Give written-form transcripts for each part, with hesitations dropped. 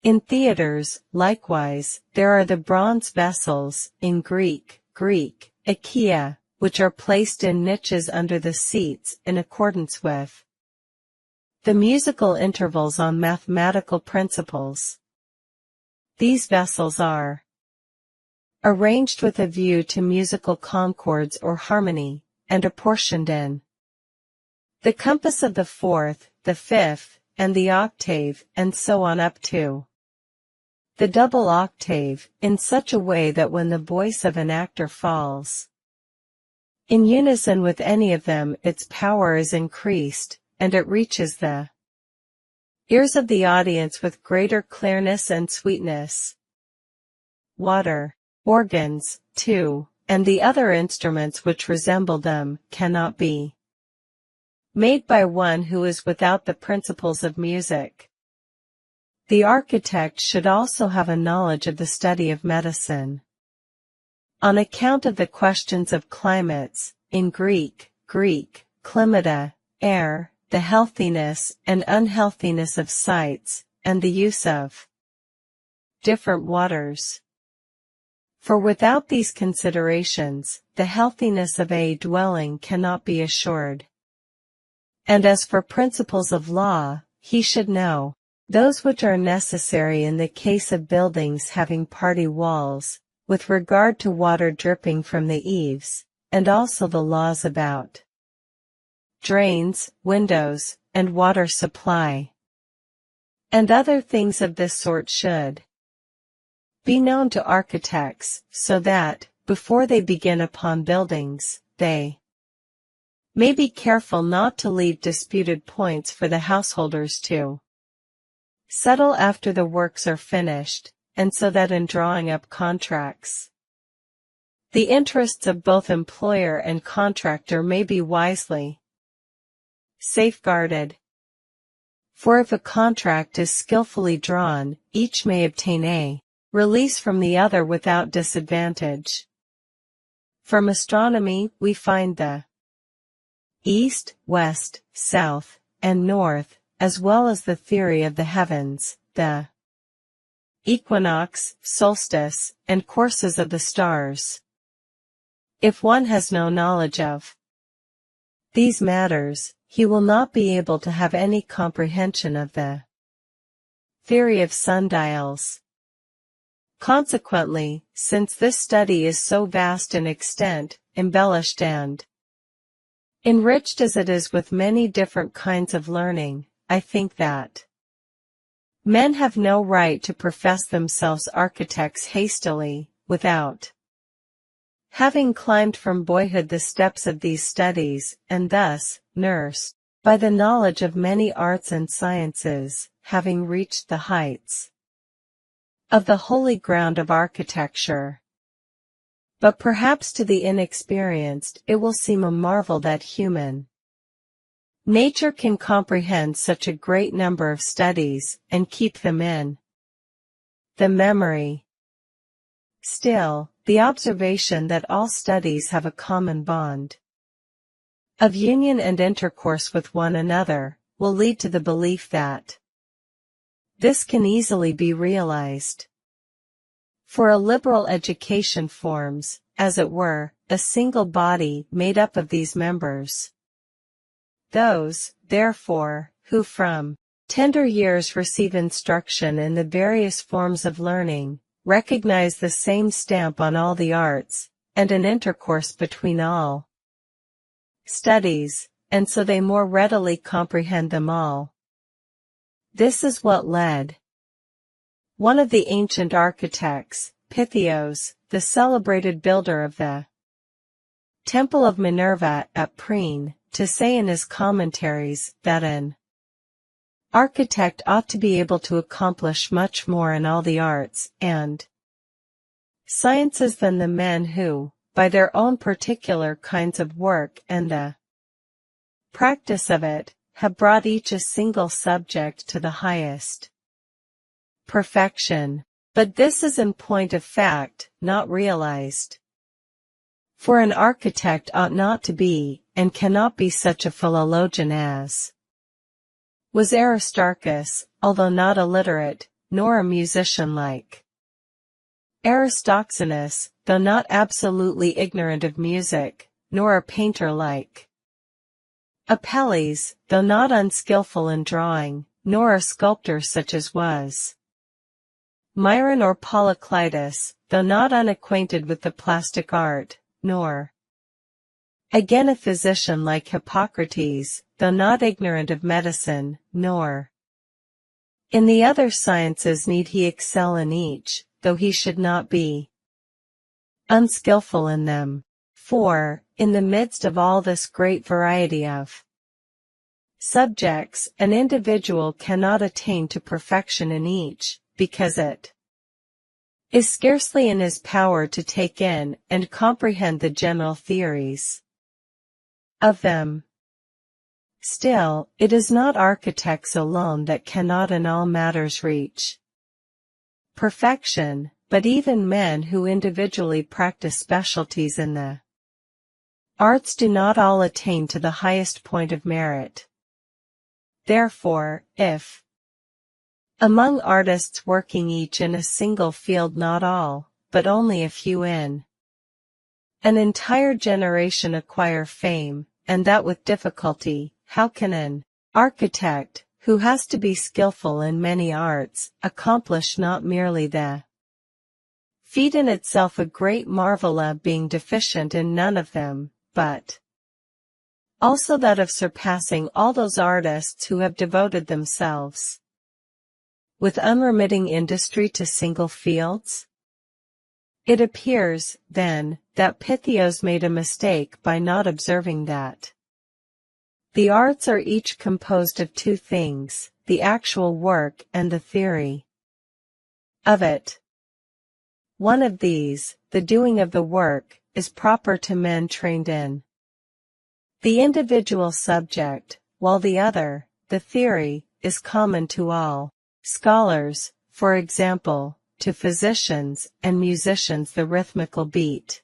In theaters, likewise, there are the bronze vessels, in Greek, Achaia, which are placed in niches under the seats in accordance with the musical intervals on mathematical principles. These vessels are arranged with a view to musical concords or harmony, and apportioned in the compass of the fourth, the fifth, and the octave, and so on up to the double octave, in such a way that when the voice of an actor falls in unison with any of them, its power is increased, and it reaches the ears of the audience with greater clearness and sweetness. Water, organs, too, and the other instruments which resemble them, cannot be made by one who is without the principles of music. The architect should also have a knowledge of the study of medicine. On account of the questions of climates, in Greek, climata, air, the healthiness and unhealthiness of sites, and the use of different waters. For without these considerations, the healthiness of a dwelling cannot be assured. And as for principles of law, he should know those which are necessary in the case of buildings having party walls, with regard to water dripping from the eaves, and also the laws about drains, windows, and water supply. And other things of this sort should be known to architects, so that, before they begin upon buildings, they may be careful not to leave disputed points for the householders to settle after the works are finished, and so that in drawing up contracts, the interests of both employer and contractor may be wisely safeguarded. For if a contract is skillfully drawn, each may obtain a release from the other without disadvantage. From astronomy, we find the east, west, south, and north, as well as the theory of the heavens, the equinox, solstice, and courses of the stars. If one has no knowledge of these matters, he will not be able to have any comprehension of the theory of sundials. Consequently, since this study is so vast in extent, embellished and enriched as it is with many different kinds of learning, I think that men have no right to profess themselves architects hastily, without having climbed from boyhood the steps of these studies, and thus, nursed by the knowledge of many arts and sciences, having reached the heights of the holy ground of architecture. But perhaps to the inexperienced it will seem a marvel that human nature can comprehend such a great number of studies, and keep them in the memory. Still, the observation that all studies have a common bond of union and intercourse with one another, will lead to the belief that this can easily be realized. For a liberal education forms, as it were, a single body made up of these members. Those, therefore, who from tender years receive instruction in the various forms of learning, recognize the same stamp on all the arts, and an intercourse between all studies, and so they more readily comprehend them all. This is what led one of the ancient architects, Pythios, the celebrated builder of the Temple of Minerva at Priene, to say in his commentaries that an architect ought to be able to accomplish much more in all the arts and sciences than the men who, by their own particular kinds of work and the practice of it, have brought each a single subject to the highest perfection. But this is in point of fact not realized. For an architect ought not to be, and cannot be, such a philologian as was Aristarchus, although not illiterate, nor a musician-like. Aristoxenus, though not absolutely ignorant of music, nor a painter-like. Apelles, though not unskilful in drawing, nor a sculptor such as was. Myron or Polyclitus, though not unacquainted with the plastic art, nor. Again a physician like Hippocrates, though not ignorant of medicine, nor. In the other sciences need he excel in each, though he should not be unskilful in them. For, in the midst of all this great variety of subjects, an individual cannot attain to perfection in each, because it is scarcely in his power to take in and comprehend the general theories of them. Still, it is not architects alone that cannot in all matters reach perfection, but even men who individually practice specialties in the arts do not all attain to the highest point of merit. Therefore, if among artists working each in a single field not all, but only a few in an entire generation acquire fame, and that with difficulty, how can an architect, who has to be skillful in many arts, accomplish not merely the feat in itself a great marvel of being deficient in none of them, but also that of surpassing all those artists who have devoted themselves with unremitting industry to single fields? It appears, then, that Pythios made a mistake by not observing that the arts are each composed of two things, the actual work and the theory of it. One of these, the doing of the work, is proper to men trained in the individual subject, while the other, the theory, is common to all scholars, for example, to physicians and musicians the rhythmical beat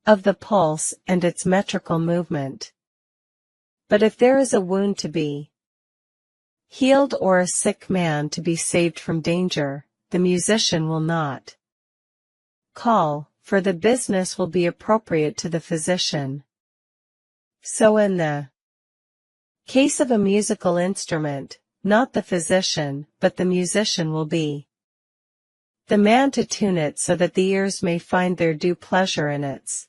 of the pulse and its metrical movement. But if there is a wound to be healed or a sick man to be saved from danger, the musician will not call, for the business will be appropriate to the physician. So in the case of a musical instrument, not the physician, but the musician will be the man to tune it so that the ears may find their due pleasure in its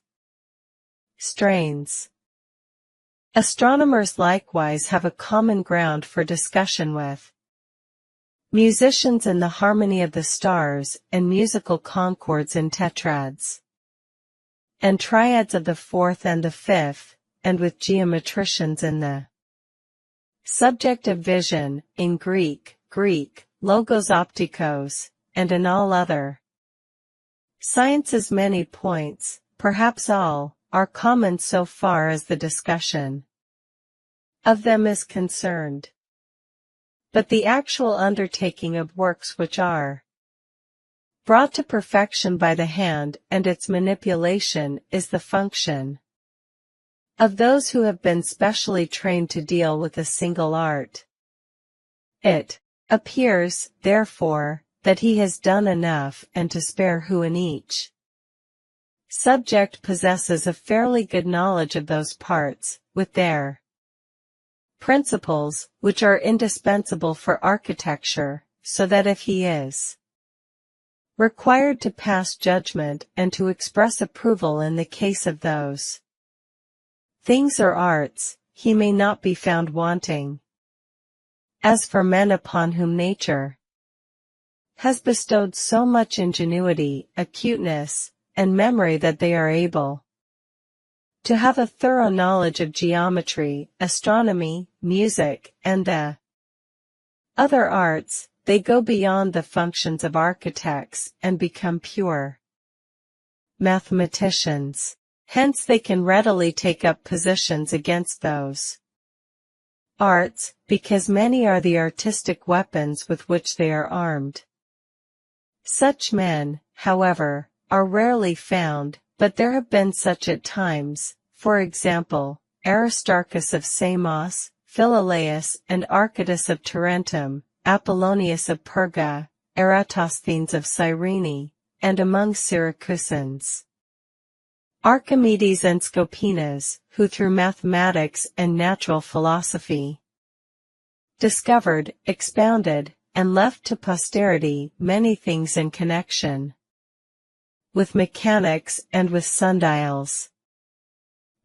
strains. Astronomers likewise have a common ground for discussion with musicians in the harmony of the stars and musical concords in tetrads and triads of the fourth and the fifth, and with geometricians in the subject of vision, in Greek, logos optikos, and in all other sciences. Many points, perhaps all, are common so far as the discussion of them is concerned. But the actual undertaking of works which are brought to perfection by the hand and its manipulation is the function of those who have been specially trained to deal with a single art. It appears, therefore, that he has done enough and to spare who in each subject possesses a fairly good knowledge of those parts, with their principles, which are indispensable for architecture, so that if he is required to pass judgment and to express approval in the case of those things or arts, he may not be found wanting. As for men upon whom nature has bestowed so much ingenuity, acuteness, and memory that they are able to have a thorough knowledge of geometry, astronomy, music, and the other arts, they go beyond the functions of architects and become pure mathematicians. Hence they can readily take up positions against those arts, because many are the artistic weapons with which they are armed. Such men, however, are rarely found, but there have been such at times, for example, Aristarchus of Samos, Philolaus and Archytas of Tarentum, Apollonius of Perga, Eratosthenes of Cyrene, and among Syracusans. Archimedes and Scopenas, who through mathematics and natural philosophy discovered, expounded, and left to posterity many things in connection with mechanics and with sundials.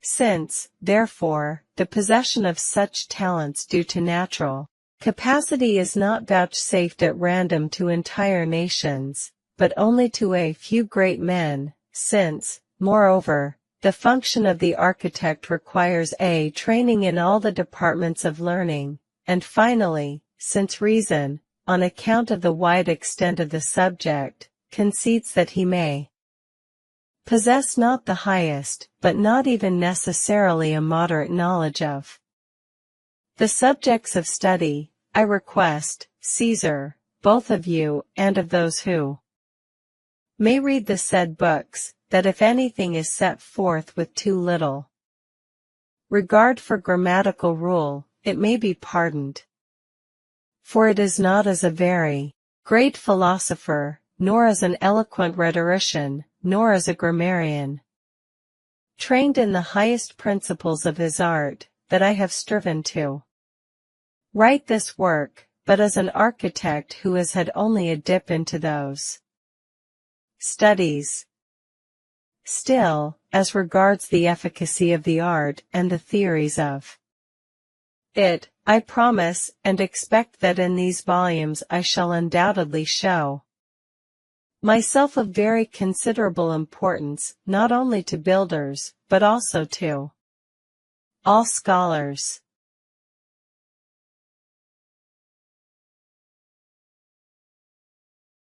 Since, therefore, the possession of such talents due to natural capacity is not vouchsafed at random to entire nations, but only to a few great men, since, moreover, the function of the architect requires a training in all the departments of learning, and finally, since reason, on account of the wide extent of the subject, concedes that he may possess not the highest, but not even necessarily a moderate knowledge of the subjects of study, I request, Caesar, both of you and of those who may read the said books, that if anything is set forth with too little regard for grammatical rule, it may be pardoned. For it is not as a very great philosopher, nor as an eloquent rhetorician, nor as a grammarian, trained in the highest principles of his art, that I have striven to write this work, but as an architect who has had only a dip into those studies. Still, as regards the efficacy of the art and the theories of it, I promise and expect that in these volumes I shall undoubtedly show myself of very considerable importance, not only to builders, but also to all scholars.